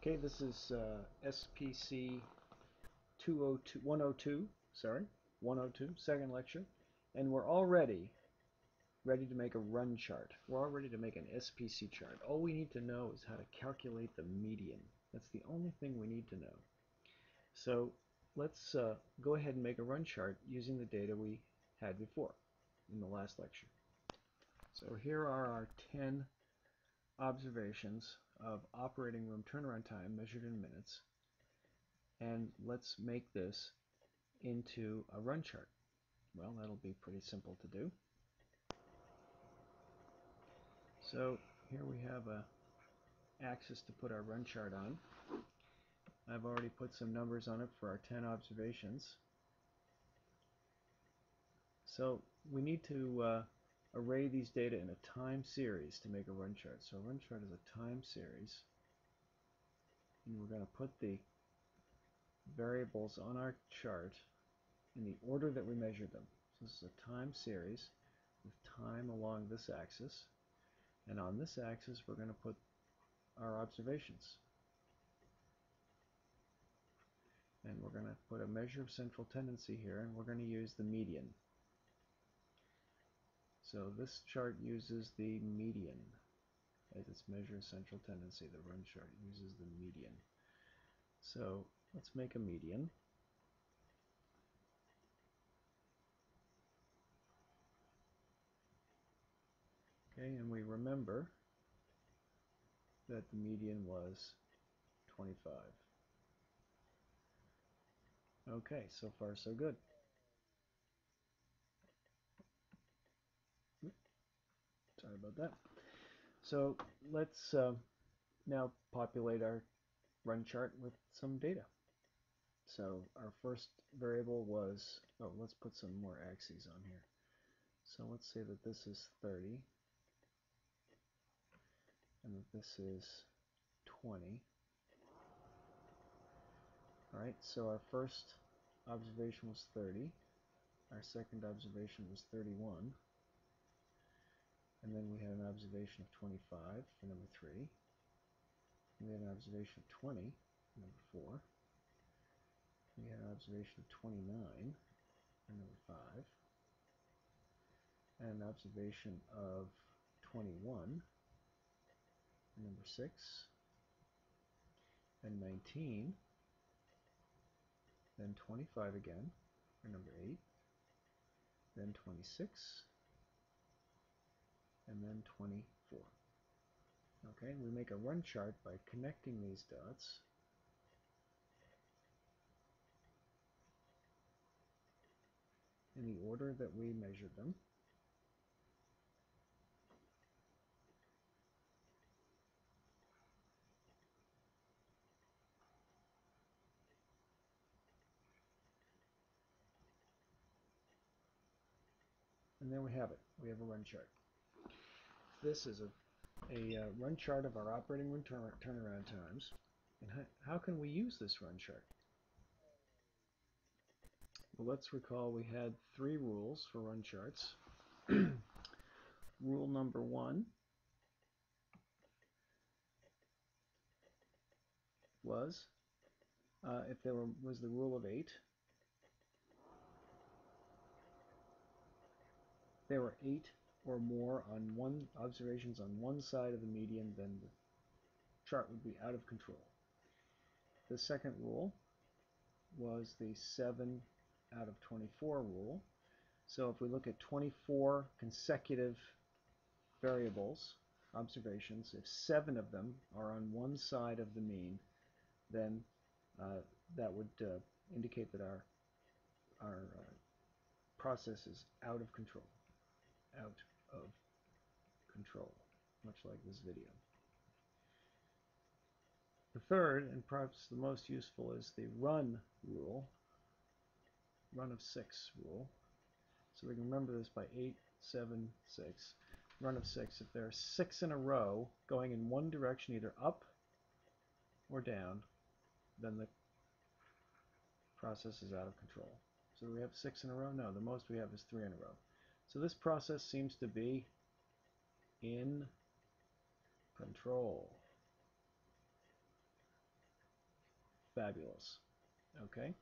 Okay, this is SPC 102, second lecture, and we're already ready to make a run chart. We're all ready to make an SPC chart. All we need to know is how to calculate the median. That's the only thing we need to know. So let's go ahead and make a run chart using the data we had before in the last lecture. So here are our 10 observations of operating room turnaround time measured in minutes, and let's make this into a run chart. Well, that'll be pretty simple to do. So here we have a axis to put our run chart on. I've already put some numbers on it for our 10 observations. So we need to array these data in a time series to make a run chart. So a run chart is a time series, and we're going to put the variables on our chart in the order that we measured them. So this is a time series with time along this axis, and on this axis we're going to put our observations. And we're going to put a measure of central tendency here, and we're going to use the median. So this chart uses the median as its measure of central tendency. The run chart uses the median. So let's make a median. Okay, and we remember that the median was 25. Okay, so far so good. Sorry about that. So let's now populate our run chart with some data. So our first variable was, let's put some more axes on here. So let's say that this is 30 and that this is 20. Alright, so our first observation was 30, our second observation was 31, and then we had an observation of 25 for number 3, and we had an observation of 20 for number 4, we had an observation of 29 for number 5, and an observation of 21 for number 6, and 19, then 25 again for number 8, then 26, and then 24. Okay, we make a run chart by connecting these dots in the order that we measured them. And there we have it. We have a run chart. This is a run chart of our operating room turnaround times. And how can we use this run chart? Well, let's recall we had 3 rules for run charts. Rule number 1 was if there was the rule of 8, there were 8 or more on observations on one side of the median, then the chart would be out of control. The second rule was the 7 out of 24 rule. So if we look at 24 consecutive variables, observations, if 7 of them are on one side of the mean, then that would indicate that our process is out of control. Out of control, much like this video. The third, and perhaps the most useful, is the run rule, run of 6 rule. So we can remember this by 8, 7, 6. Run of 6. If there are 6 in a row going in one direction, either up or down, then the process is out of control. So do we have 6 in a row? No, the most we have is 3 in a row. So this process seems to be in control. fabulous. Okay?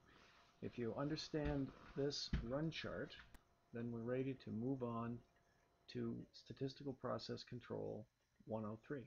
If you understand this run chart, then we're ready to move on to Statistical Process Control 103.